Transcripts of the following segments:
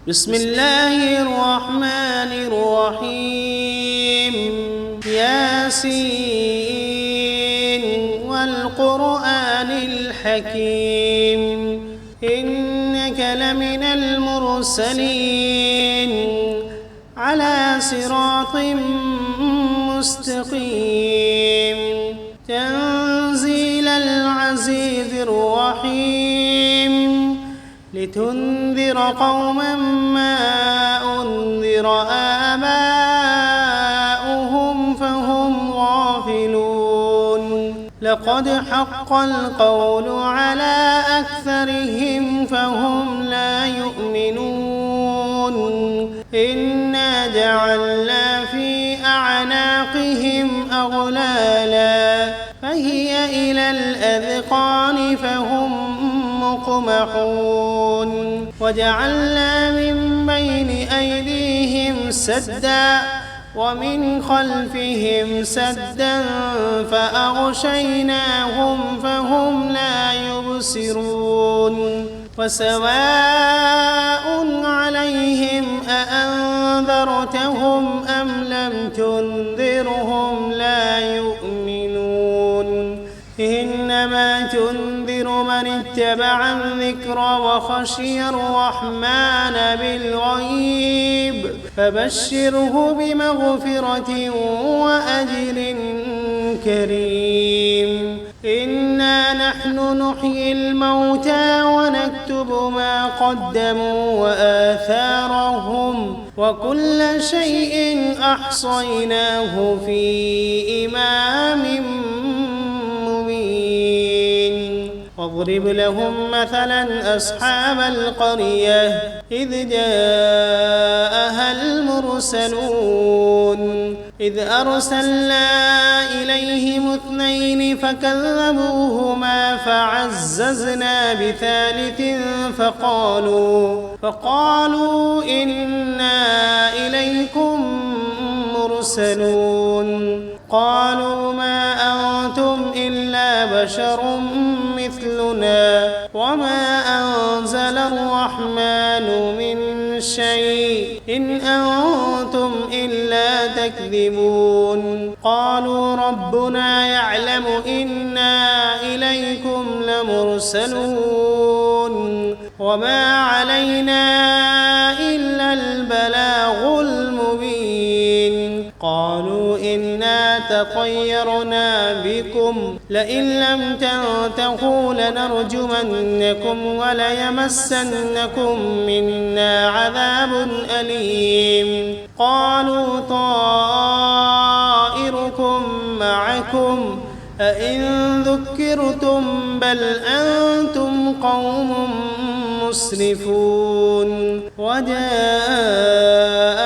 بسم الله الرحمن الرحيم ياسين والقرآن الحكيم إنك لمن المرسلين على صراط مستقيم تنزيل العزيز الرحيم لتنذر قوما ما أنذر آباؤهم فهم غافلون لقد حق القول على أكثرهم فهم لا يؤمنون إنا جعلنا في أعناقهم أغلالا فهي إلى الأذقان فهم مقمحون وجعلنا من بين أيديهم سدا ومن خلفهم سدا فأغشيناهم فهم لا يبصرون وسواء عليهم أأنذرتهم أم لم تنذرهم لا يؤمنون إنما تنذر من اتبع الذكر وخشي الرحمن بالغيب فبشره بمغفرة وأجر كريم إنا نحن نحيي الموتى ونكتب ما قدموا وآثارهم وكل شيء أحصيناه في إمام واضرب لهم مثلا أصحاب القرية إذ جاءها المرسلون إذ أرسلنا إليهم 2 فكذبوهما فعززنا بثالث فقالوا إنا إليكم مرسلون قالوا ما أنتم إلا بشر مثلنا وما أنزل الرحمن من شيء إن أنتم إلا تكذبون قالوا ربنا يعلم إنا إليكم لمرسلون وما علينا إلا البلاغ المبين قالوا إنا تطيرنا بكم لئن لم تنتهوا لنرجمنكم وليمسنكم منا عذاب أليم قالوا طائركم معكم أئن ذكرتم بل أنتم قوم مسرفون وجاء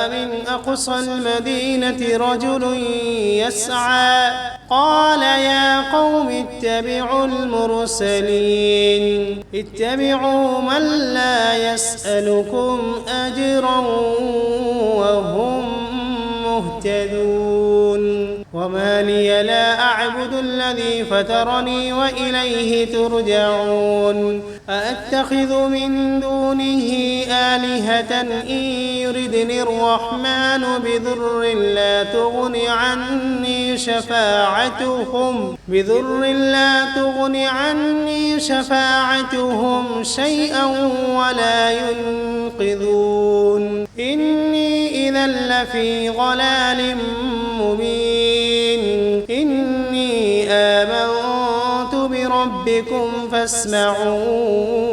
من أقصى المدينة رجل يسعى قال يا قوم اتبعوا المرسلين اتبعوا من لا يسألكم أجرا وهم مهتدون وما لي لا أعبد الذي فطرني وإليه ترجعون أأتخذ من دونه آلهة إن يردني الرحمن بضر لا تغن عني شفاعتهم شيئا ولا ينقذون إني إذا لفي ضلال مبين إني آمنت بربكم فاسمعون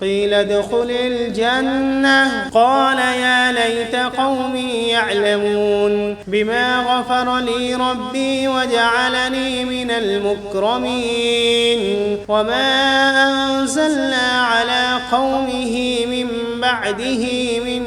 قيل ادخل الجنة قال يا ليت قومي يعلمون بما غفر لي ربي وجعلني من المكرمين وما أنزلنا على قومه من بعده من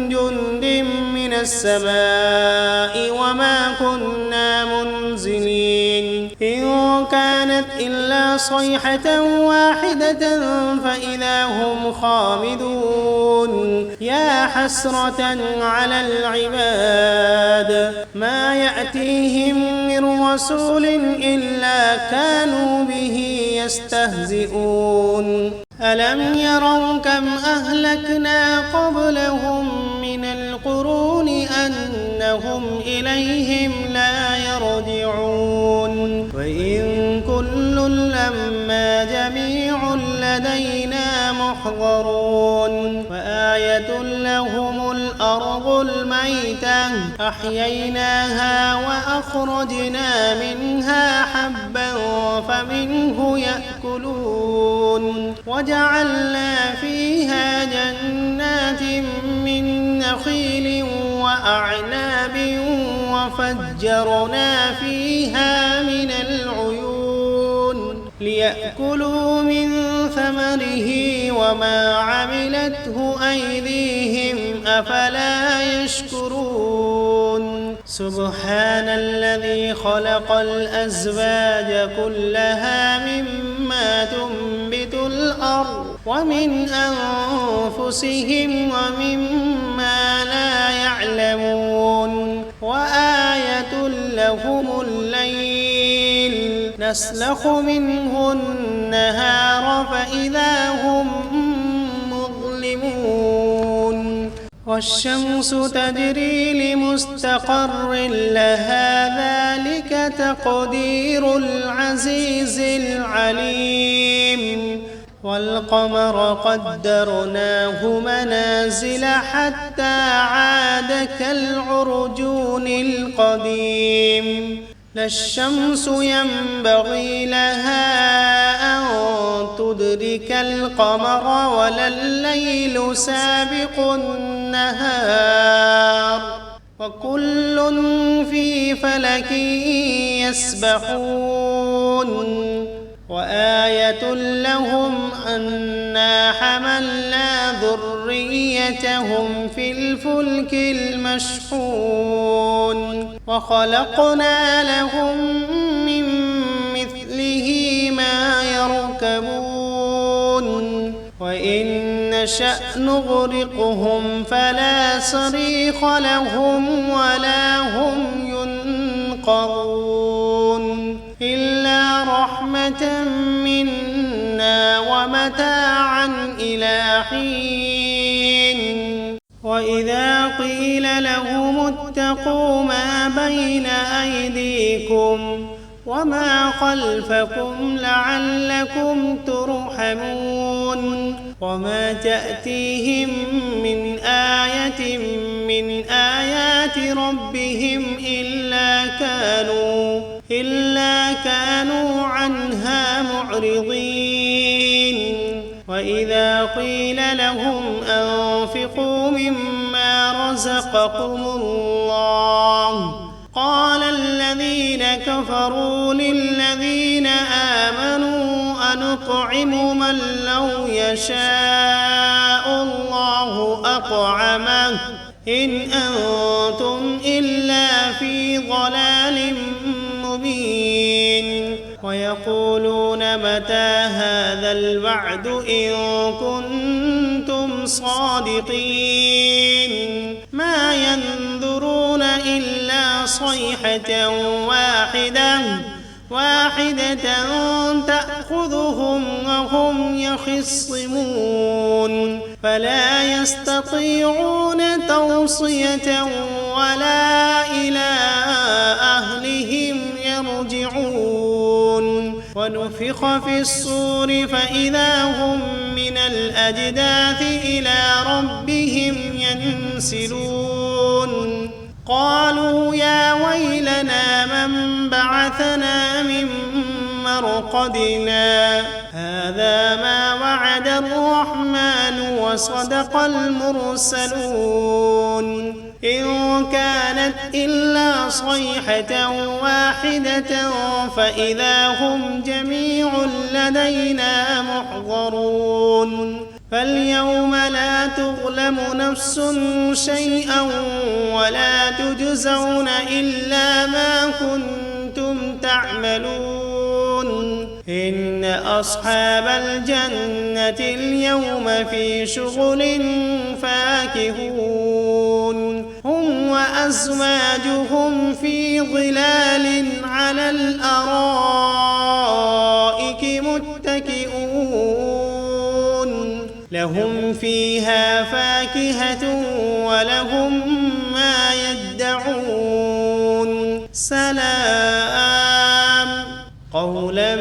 جند من السماء وما كنا منزلين إن كانت إلا صيحة واحدة فإذا هم خامدون يا حسرة على العباد ما يأتيهم من رسول إلا كانوا به يستهزئون ألم يروا كم أهلكنا قبلهم من القرون أنهم إليهم لا يرجعون وإن كل لما جميع لدينا محضرون وآية لهم الأرض الميتة أحييناها وأخرجنا منها حبا فمنه يأكلون وجعلنا فيها جنات من نخيل وأعناب وفجرنا فيها من العيون ليأكلوا من ثمره وما عملته أيديهم أفلا يشكرون سبحان الذي خلق الأزواج كلها مما تنبت الأرض ومن أنفسهم ومما لا يعلمون وآية لهم الليل نسلخ منه النهار فإذا هم مظلمون والشمس تجري لمستقر لها ذلك تقدير العزيز العليم والقمر قدرناه منازل حتى عاد كالعرجون القديم لا الشمس ينبغي لها أن تدرك القمر ولا الليل سابق النهار وكل في فلك يسبحون وآية لهم أنا حملنا ذريتهم في الفلك المشحون وخلقنا لهم من مثله ما يركبون وإن نشأ نغرقهم فلا صريخ لهم ولا هم ينقذون إلا رحمة منا ومتاعا إلى حين وإذا قيل لهم اتقوا ما بين أيديكم وما خلفكم لعلكم ترحمون وما تأتيهم من آية من آيات ربهم إلا كانوا عنها معرضين وإذا قيل لهم أنفقوا مما رزقكم الله قال الذين كفروا للذين آمنوا أنطعم من لو يشاء الله أطعمه إن أنتم إلا في ضلال مبين ويقولون متى هذا الوعد إن كنتم صادقين ما ينظرون إلا صيحة واحدة تأخذهم وهم يخصمون فلا يستطيعون توصية ولا إلى أهلهم يرجعون ونفخ في الصور فإذا هم من الأجداث إلى ربهم ينسلون قالوا يا ويلنا من بعثنا من مرقدنا هذا ما وعد الرحمن وصدق المرسلون إن كانت إلا صيحة واحدة فإذا هم جميع لدينا محضرون فاليوم لا تظلم نفس شيئا ولا تجزون إلا ما كنتم تعملون إن أصحاب الجنة اليوم في شغل فاكهون هم وأزواجهم في ظلال على الأرائك متكئون فيها فاكهة ولهم ما يدعون سلام قولا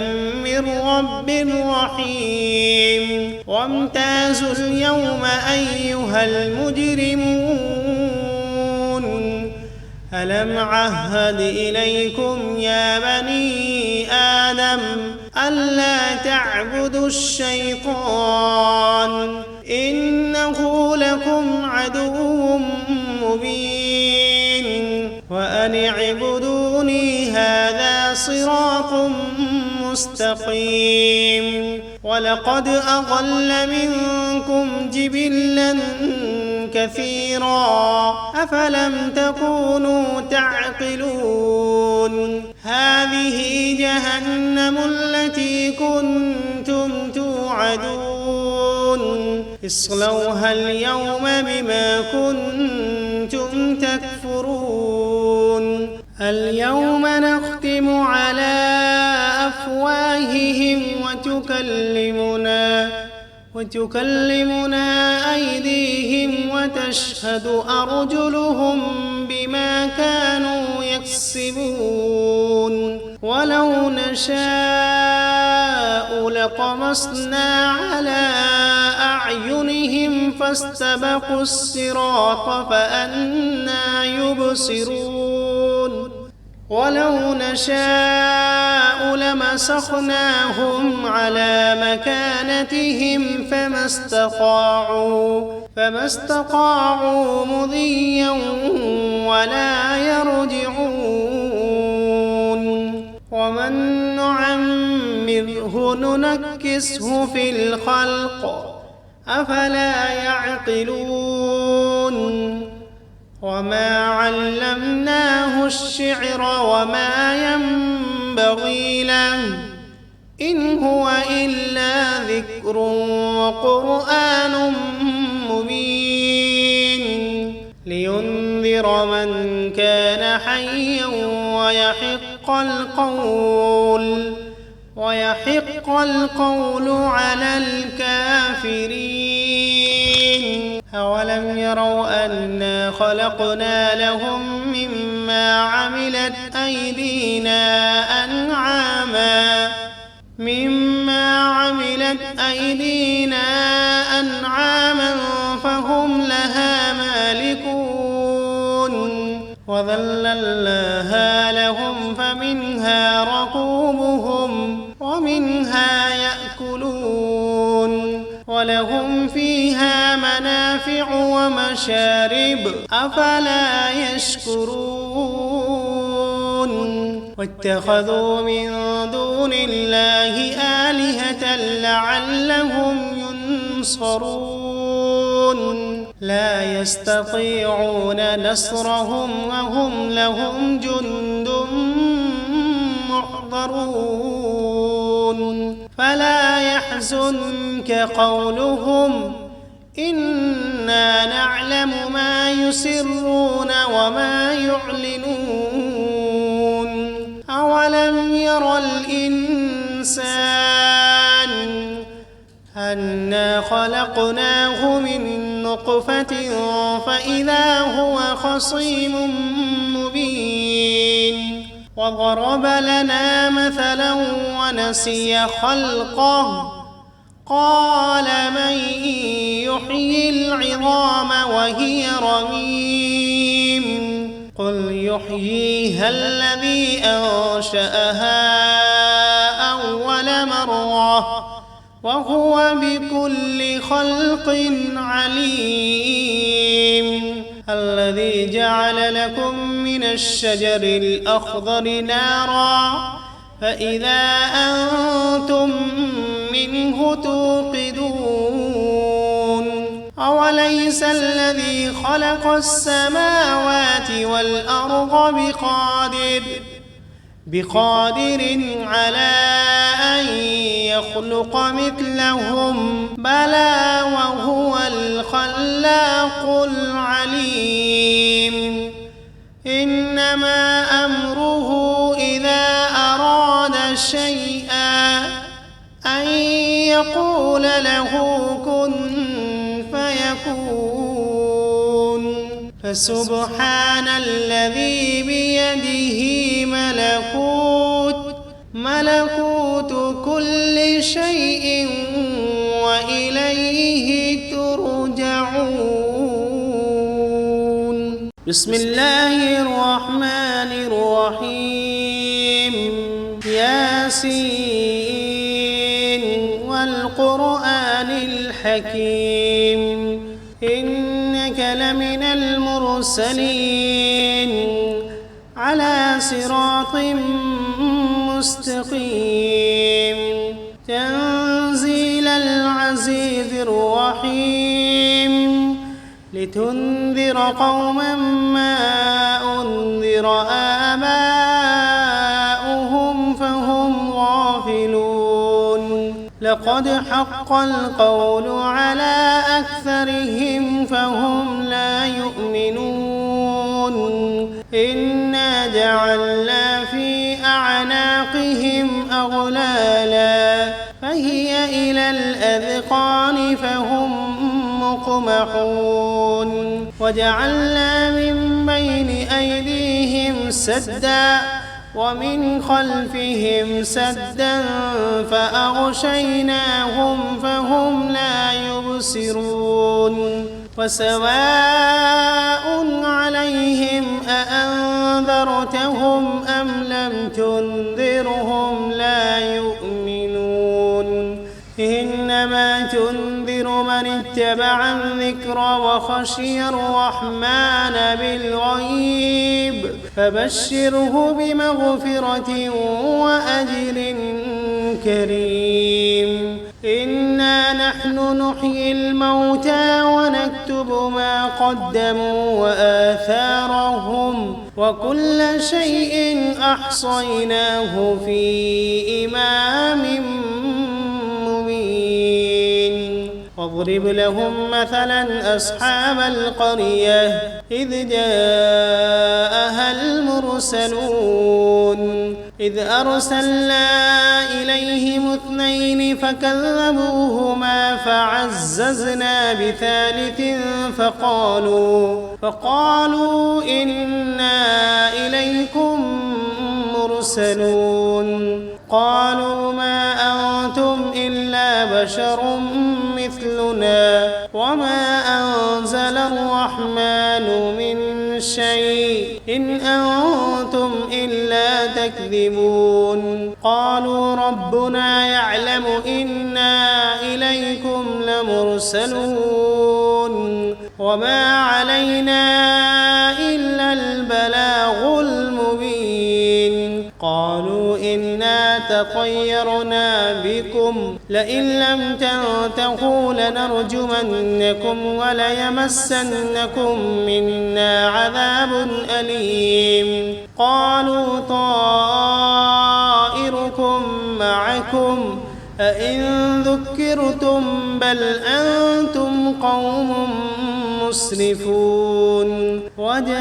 من رب رحيم وامتازوا اليوم أيها المجرمون ألم عهد إليكم يا بني آدم ألا تعبدوا الشيطان إنه لكم عدو مبين وأن اعبدوني هذا صراط مستقيم ولقد أضل منكم جبلا كثيرا أفلم تكونوا تعقلون هذه جهنم التي كنتم توعدون اصلوها اليوم بما كنتم تكفرون اليوم نختم على أفواههم وتكلمنا أيديهم وتشهد أرجلهم بما كانوا يكسبون ولو نشاء لطمسنا على أعينهم فاستبقوا الصراط فأنى يبصرون ولو نشاء لمسخناهم على مكانتهم فما استطاعوا مضيا ولا يرجعون ومن نعمره ننكسه في الخلق أفلا يعقلون وما علمناه الشعر وما ينبغي له إن هو إلا ذكر وقرآن مبين لينذر من كان حيا ويحق القول على الكافرين أولم يروا أنا خلقنا لهم مما عملت أيدينا أنعاما فهم لها مالكون وذللناها لهم فمنها ركوبهم ومنها يأكلون ولهم فيها منافع ومشارب أفلا يشكرون واتخذوا من دون الله آلهة لعلهم ينصرون لا يستطيعون نصرهم وهم لهم جند محضرون فلا يحزنك قولهم إنا نعلم ما يسرون وما يعلنون أولم ير الإنسان أنا خلقناه من نطفة فإذا هو خصيم مبين وضرب لنا مثلا ونسي خلقه قال من يحيي العظام وهي رميم قل يحييها الذي أنشأها أول مرة وهو بكل خلق عليم الذي جعل لكم من الشجر الأخضر نارا فإذا أنتم منه توقدون أوليس الذي خلق السماوات والأرض بقادر على أن يخلق مثلهم بلى وهو الخلاق العليم إنما أمره إذا أراد شيئا أن يقول له كن فسبحان الذي بيده ملكوت كل شيء وإليه ترجعون. بسم الله الرحمن الرحيم. ياسين والقرآن الحكيم إنك لمن المرسلين على صراط مستقيم تنزيل العزيز الرحيم لتنذر قوما ما أنذر آباؤهم فهم غافلون لقد حق القول على أكثرهم فهم لا يؤمنون إنا جعلنا في أعناقهم أغلالا فهي إلى الأذقان فهم مقمحون وجعلنا من بين أيديهم سدا ومن خلفهم سدا فأغشيناهم فهم لا يبصرون وسواء عليهم أأنذرتهم أم لم تنذرهم لا يؤمنون إنما تنذر من اتبع الذكر وخشي الرحمن بالغيب فبشره بمغفرة وأجر كريم إنا نحن نحيي الموتى ونكتب ما قدموا وآثارهم وكل شيء أحصيناه في إمام مبين واضرب لهم مثلا أصحاب القرية إذ جاءها المرسلون إذ أرسلنا إليهم 2 فكذبوهما فعززنا بثالث فقالوا إنا إليكم مرسلون قالوا ما أنتم إلا بشر مثلنا وما أنزل الرحمن من شيء إن أنتم إلا تكذبون قالوا ربنا يعلم إنا إليكم لمرسلون وما علينا إلا البلاغ المبين قالوا إنا تطيرنا بكم لئن لم تنتهوا لنرجمنكم وليمسنكم منا عذاب أليم قالوا طائركم معكم أئن ذكرتم بل أنتم قوم مسرفون وجاء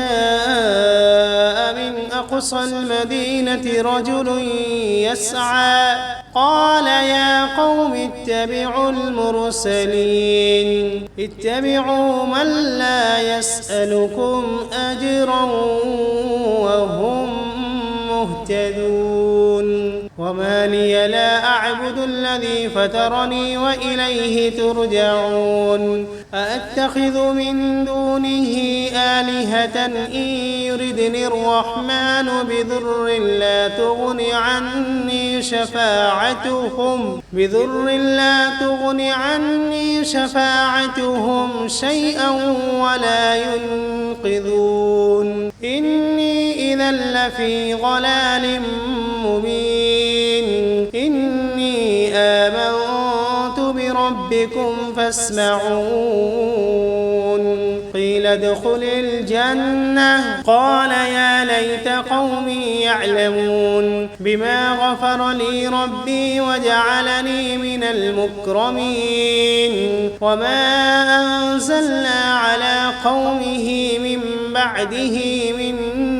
من أقصى المدينة رجل يسعى قال يا قوم اتبعوا المرسلين اتبعوا من لا يسألكم أجرا وهم مهتدون وما لي لا أعبد الذي فطرني وإليه ترجعون أأتخذ من دونه آلهة إن يردني الرحمن بضر لا تغن عني شفاعتهم شيئا ولا ينقذون إني إذا لفي ضلال مبين إني آمنت بربكم فاسمعون قيل ادخل الجنة قال يا ليت قومي يعلمون بما غفر لي ربي وجعلني من المكرمين وما أنزلنا على قومه من بعده من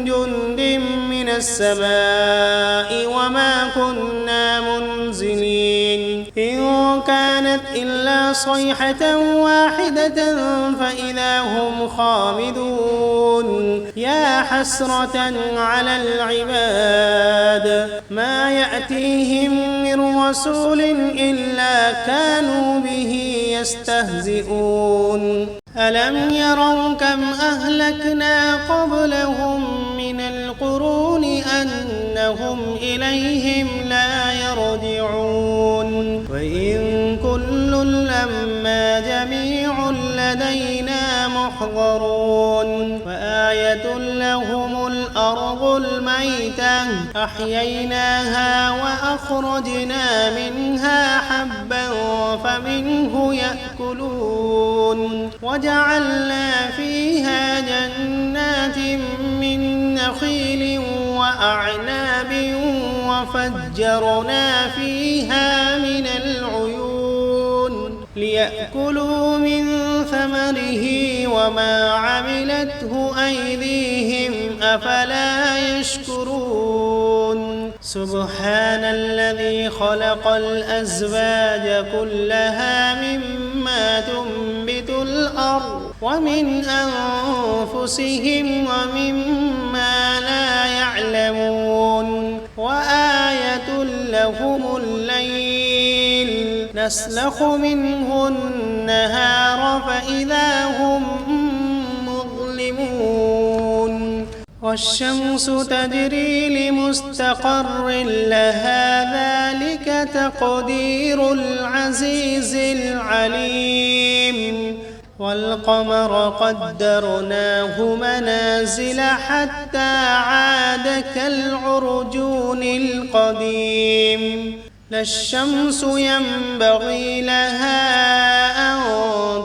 جند من السماء وما كنا منزلين إن كانت إلا صيحة واحدة فإذا هم خامدون يا حسرة على العباد ما يأتيهم من رسول إلا كانوا به يستهزئون ألم يروا كم أهلكنا قبلهم من القرون أنهم إليهم لا يرجعون وإن كل لما جميع لدينا محضرون وآية لهم الأرض الميتة أحييناها وأخرجنا منها حبا فمنه يأكلون وجعلنا فيها جنات من نخيل وأعناب وفجرنا فيها من العيون ليأكلوا من ثمره وما عملته أيديهم أفلا يشكرون سبحان الذي خلق الأزواج كلها مما تنبت الأرض ومن أنفسهم ومما لا يعلمون وآية لهم الليل نسلخ منه النهار فإذا هم مظلمون والشمس تجري لمستقر لها ذلك تقدير العزيز العليم والقمر قدرناه منازل حتى عاد كالعرجون القديم لا الشمس ينبغي لها أن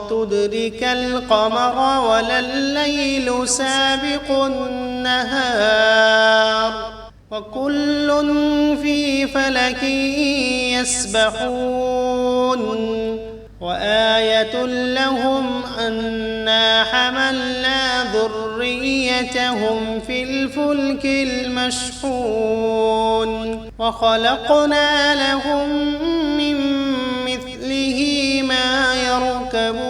تدرك القمر ولا الليل سابق النهار وكل في فلك يسبحون وآية لهم أنا حملنا ذريتهم في الفلك المشحون وخلقنا لهم من مثله ما يركبون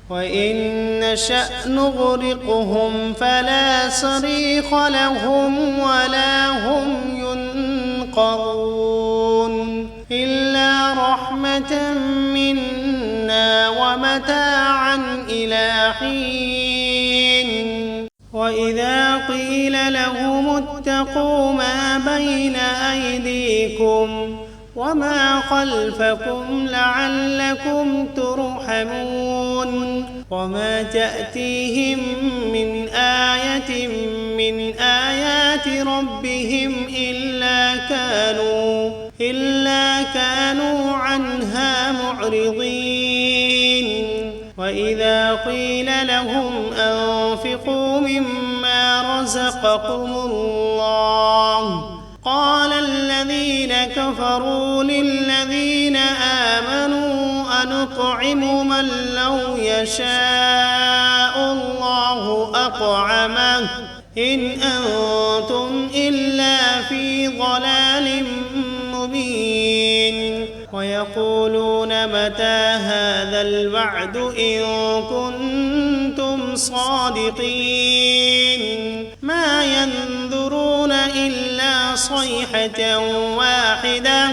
وإن نشأ نغرقهم فلا صريخ لهم ولا هم ينقذون إلا رحمة منا ومتاعا إلى حين وإذا قيل لهم اتقوا ما بين أيديكم وما خلفكم لعلكم ترحمون وما تأتيهم من آية من آيات ربهم إلا كانوا عنها معرضين وإذا قيل لهم أنفقوا مما رزقكم الله قال الذين كفروا للذين آمنوا أنطعم من لو يشاء الله أطعمه إن أنتم إلا في ضلال مبين ويقولون متى هذا الوعد إن كنتم صادقين ما ينظرون إلا صيحة واحدة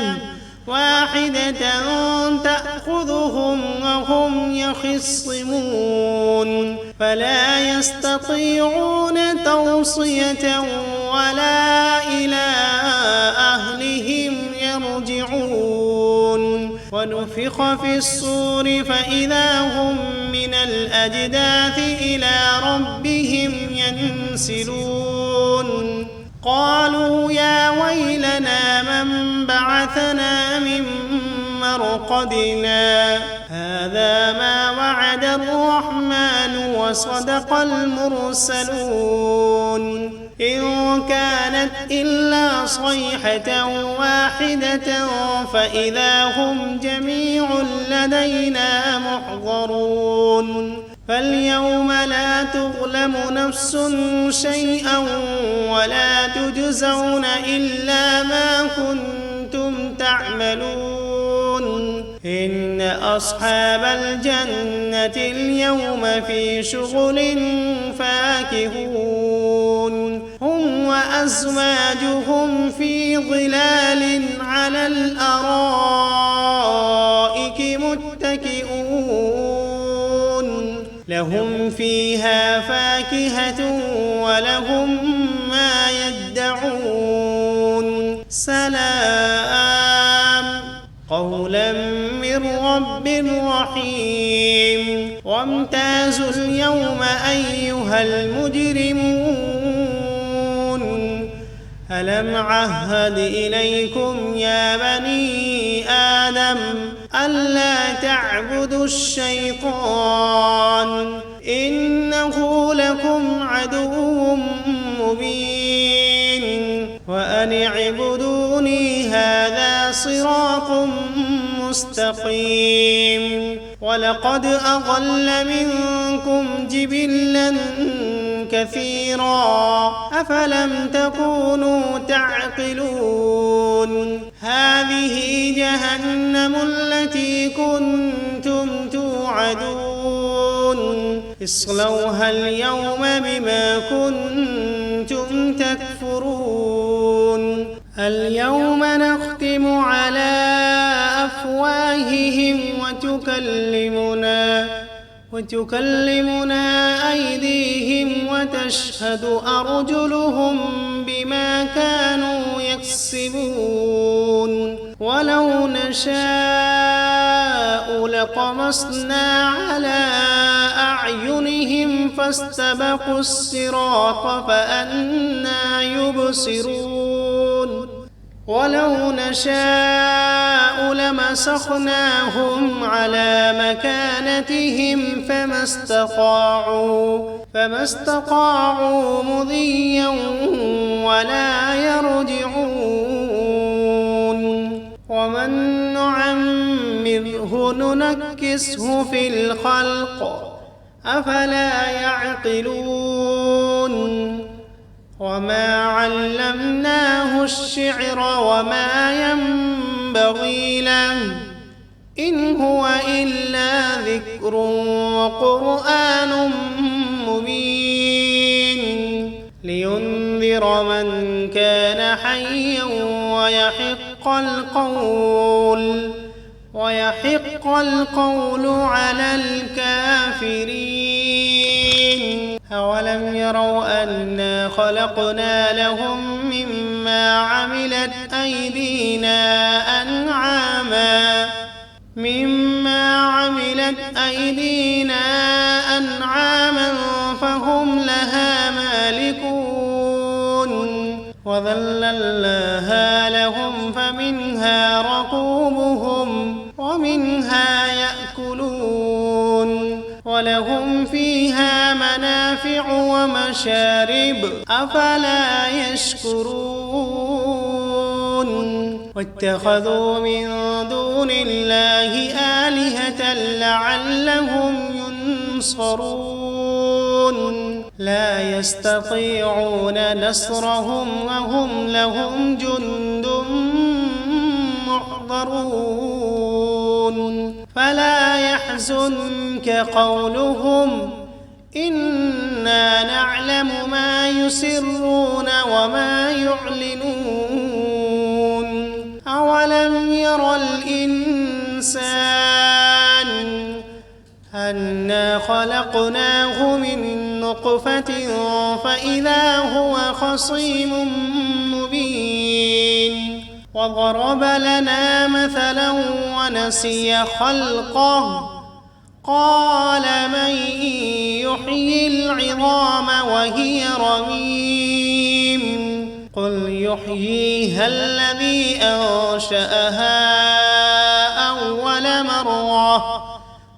تأخذهم وهم يخصمون فلا يستطيعون توصية ولا إلى أهلهم يرجعون ونفخ في الصور فإذا هم من الأجداث إلى ربهم ينسلون قالوا يا ويلنا من بعثنا من مرقدنا هذا ما وعد الرحمن وصدق المرسلون إن كانت إلا صيحة واحدة فإذا هم جميع لدينا محضرون فاليوم لا تظلم نفس شيئا ولا تجزون إلا ما كنتم تعملون إن أصحاب الجنة اليوم في شغل فاكهون هم وأزواجهم في ظلال على الأرائك متكئون لهم فيها فاكهة ولهم ما يدعون سلام قولا من رب رحيم وامتازوا اليوم أيها المجرمون ألم عهد إليكم يا بني آدم ألا تعبدوا الشيطان إنه لكم عدو مبين وأن اعبدوني هذا صراط مستقيم ولقد أضل منكم جبلا كثيرا أفلم تكونوا تعقلون هذه جهنم التي كنتم توعدون اصلوها اليوم بما كنتم تكفرون اليوم نختم على أفواههم وتكلمنا أيديهم وتشهد أرجلهم بما كانوا يكسبون ولو نشاء لطمسنا على أعينهم فاستبقوا الصراط فأنى يبصرون ولو نشاء لمسخناهم على مكانتهم فما استطاعوا مضيا ولا يرجعون ومن نعمره ننكسه في الخلق أفلا يعقلون وما علمناه الشعر وما ينبغي له إن هو إلا ذكر وقرآن مبين لينذر من كان حيا ويحق القول على الكافرين أولم يروا أنا خلقنا لهم مما عملت أيدينا أنعاما فهم لها مالكون وذللناها لهم فمنها ركوبهم ومنها يأكلون ولهم فيها منافع ومشارب أفلا يشكرون واتخذوا من دون الله آلهة لعلهم ينصرون لا يستطيعون نصرهم وهم لهم جند محضرون فلا يحزنك قولهم إنا نعلم ما يسرون وما يعلنون أولم ير الإنسان أنا خلقناه من نطفة فإذا هو خصيم مبين وضرب لنا مثلا ونسي خلقه قال من يحيي العظام وهي رميم قل يحييها الذي أنشأها أول مرة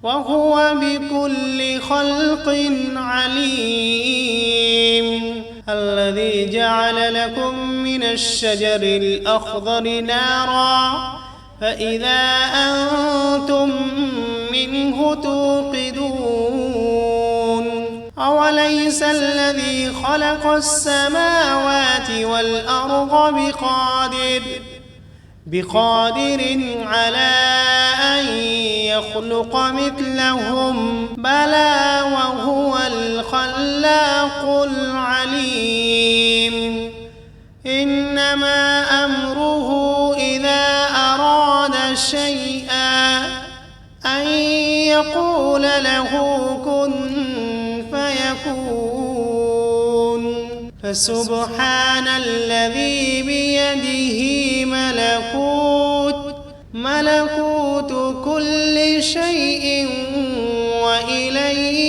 وهو بكل خلق عليم الذي جعل لكم من الشجر الأخضر نارا فإذا أنتم منه توقدون أوليس الذي خلق السماوات والأرض بقادر على أن يخلق مثلهم بلى وهو الخلاق العليم إنما أمره إذا أراد شيئا أن يقول له كن فيكون فسبحان الذي بيده ملكوت كل شيء وإليه